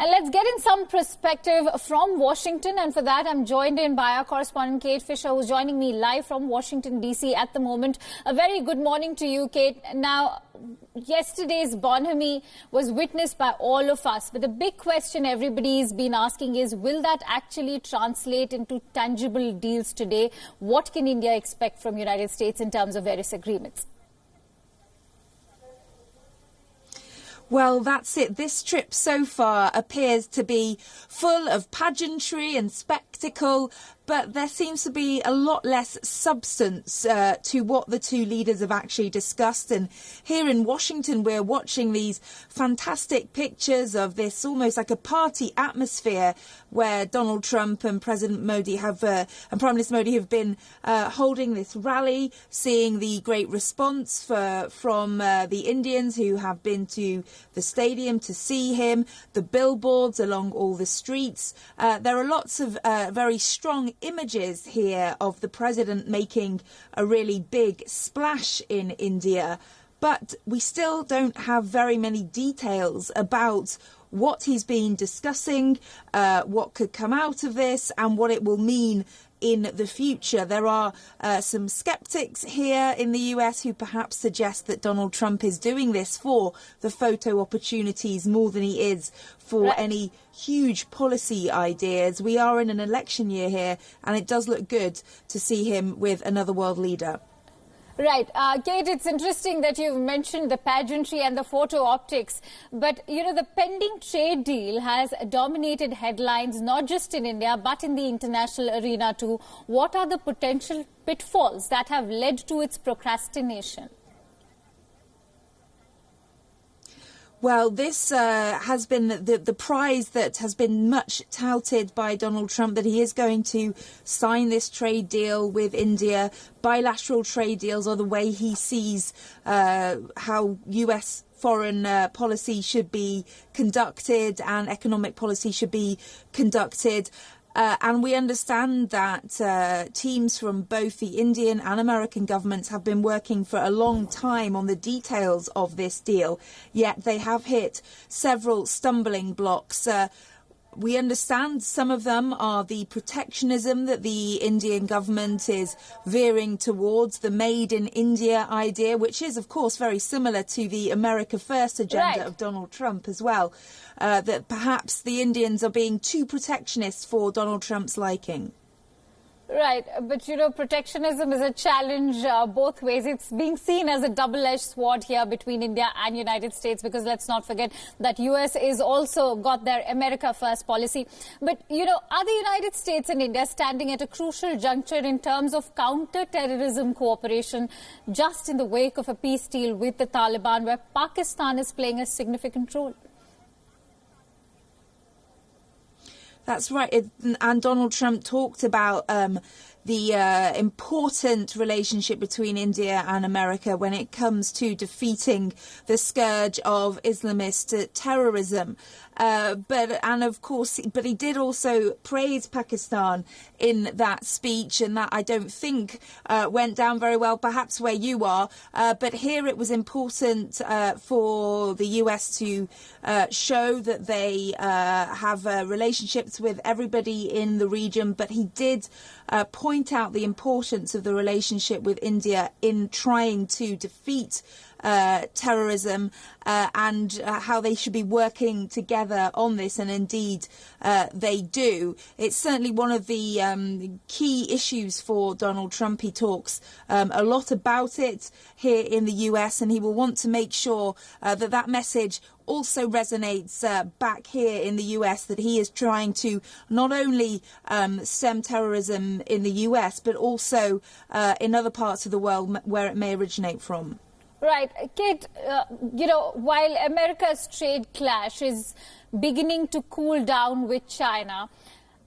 Let's get in some perspective from Washington, and for that I'm joined in by our correspondent Kate Fisher, who's joining me live from Washington DC at the moment. A very good morning to you, Kate. Now, yesterday's bonhomie was witnessed by all of us, but the big question everybody's been asking is, will that actually translate into tangible deals today? What can India expect from United States in terms of various agreements? Well, that's it. This trip so far appears to be full of pageantry and spectacle, but there seems to be a lot less substance to what the two leaders have actually discussed. And here in Washington, we're watching these fantastic pictures of this almost like a party atmosphere where Donald Trump and President Modi and Prime Minister Modi have been holding this rally, seeing the great response from the Indians who have been to the stadium to see him, the billboards along all the streets. There are lots of very strong images here of the president making a really big splash in India, but we still don't have very many details about what he's been discussing, what could come out of this and what it will mean in the future. There are some skeptics here in the US who perhaps suggest that Donald Trump is doing this for the photo opportunities more than he is for any huge policy ideas. We are in an election year here, and it does look good to see him with another world leader. Right. Kate, it's interesting that you've mentioned the pageantry and the photo optics. But, you know, the pending trade deal has dominated headlines, not just in India, but in the international arena too. What are the potential pitfalls that have led to its procrastination? Well, this has been the prize that has been much touted by Donald Trump, that he is going to sign this trade deal with India. Bilateral trade deals are the way he sees how US foreign policy should be conducted and economic policy should be conducted. And we understand that teams from both the Indian and American governments have been working for a long time on the details of this deal, yet they have hit several stumbling blocks. We understand some of them are the protectionism that the Indian government is veering towards, the Made in India idea, which is, of course, very similar to the America First agenda of Donald Trump as well, that perhaps the Indians are being too protectionist for Donald Trump's liking. Right, but you know, protectionism is a challenge both ways. It's being seen as a double-edged sword here between India and United States, because let's not forget that US is also got their America First policy. But you know, are the United States and India standing at a crucial juncture in terms of counter-terrorism cooperation, just in the wake of a peace deal with the Taliban, where Pakistan is playing a significant role? That's right. And Donald Trump talked about the important relationship between India and America when it comes to defeating the scourge of Islamist terrorism. But he did also praise Pakistan in that speech, and that I don't think went down very well, perhaps where you are. But here it was important for the US to show that they have relationships with everybody in the region. But he did point out the importance of the relationship with India in trying to defeat terrorism and how they should be working together on this, and indeed they do. It's certainly one of the key issues for Donald Trump. He talks a lot about it here in the US, and he will want to make sure that message also resonates back here in the US, that he is trying to not only stem terrorism in the US, but also in other parts of the world where it may originate from. Right. Kate, you know, while America's trade clash is beginning to cool down with China,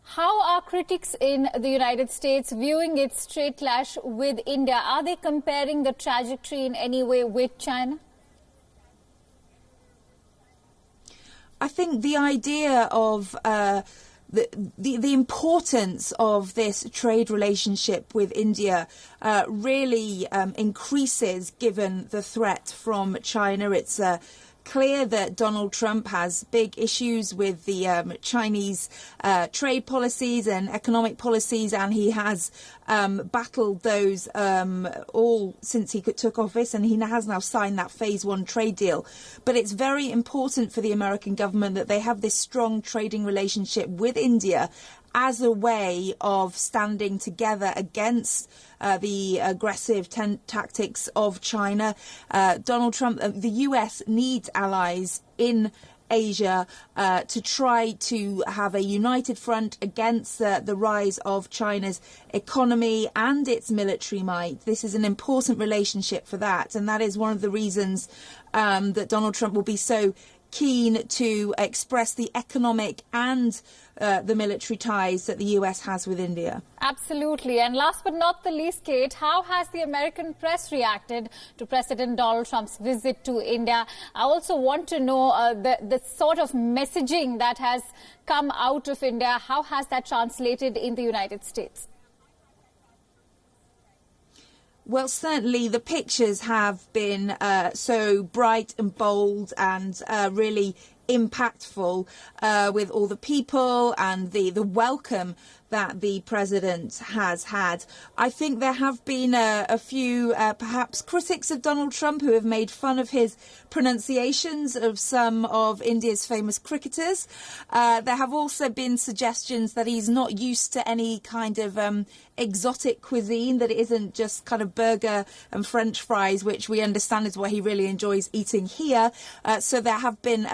how are critics in the United States viewing its trade clash with India? Are they comparing the trajectory in any way with China? I think the idea of the importance of this trade relationship with India really increases given the threat from China. It's clear that Donald Trump has big issues with the Chinese trade policies and economic policies, and he has battled those all since he took office, and he has now signed that phase 1 trade deal. But it's very important for the American government that they have this strong trading relationship with India as a way of standing together against the aggressive tactics of China. Donald Trump, the US needs allies in Asia to try to have a united front against the rise of China's economy and its military might. This is an important relationship for that, and that is one of the reasons that Donald Trump will be so keen to express the economic and the military ties that the US has with India. Absolutely. And last but not the least, Kate, how has the American press reacted to President Donald Trump's visit to India? I also want to know the sort of messaging that has come out of India. How has that translated in the United States? Well, certainly the pictures have been so bright and bold and really impactful with all the people and the welcome that the president has had. I think there have been a few perhaps critics of Donald Trump who have made fun of his pronunciations of some of India's famous cricketers. There have also been suggestions that he's not used to any kind of exotic cuisine, that it isn't just kind of burger and French fries, which we understand is what he really enjoys eating here. So there have been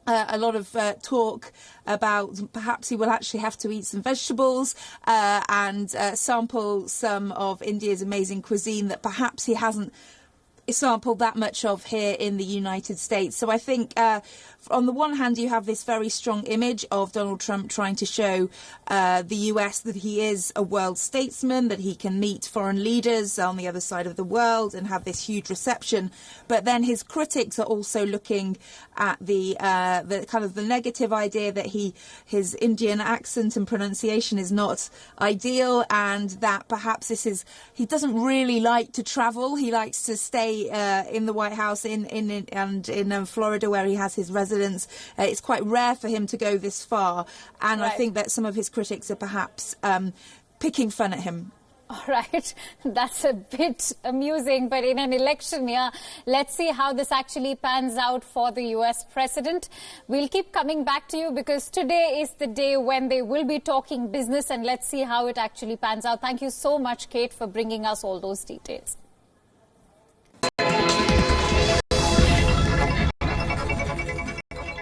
a lot of talk about perhaps he will actually have to eat some vegetables and sample some of India's amazing cuisine that perhaps he hasn't sampled that much of here in the United States. So I think on the one hand, you have this very strong image of Donald Trump trying to show the US that he is a world statesman, that he can meet foreign leaders on the other side of the world and have this huge reception. But then his critics are also looking at the kind of the negative idea that his Indian accent and pronunciation is not ideal, and that perhaps he doesn't really like to travel. He likes to stay in the White House in Florida, where he has his residence. It's quite rare for him to go this far, and right. I think that some of his critics are perhaps picking fun at him. All right, that's a bit amusing, but in an election year, let's see how this actually pans out for the US president. We'll keep coming back to you because today is the day when they will be talking business, and let's see how it actually pans out. Thank you so much, Kate, for bringing us all those details.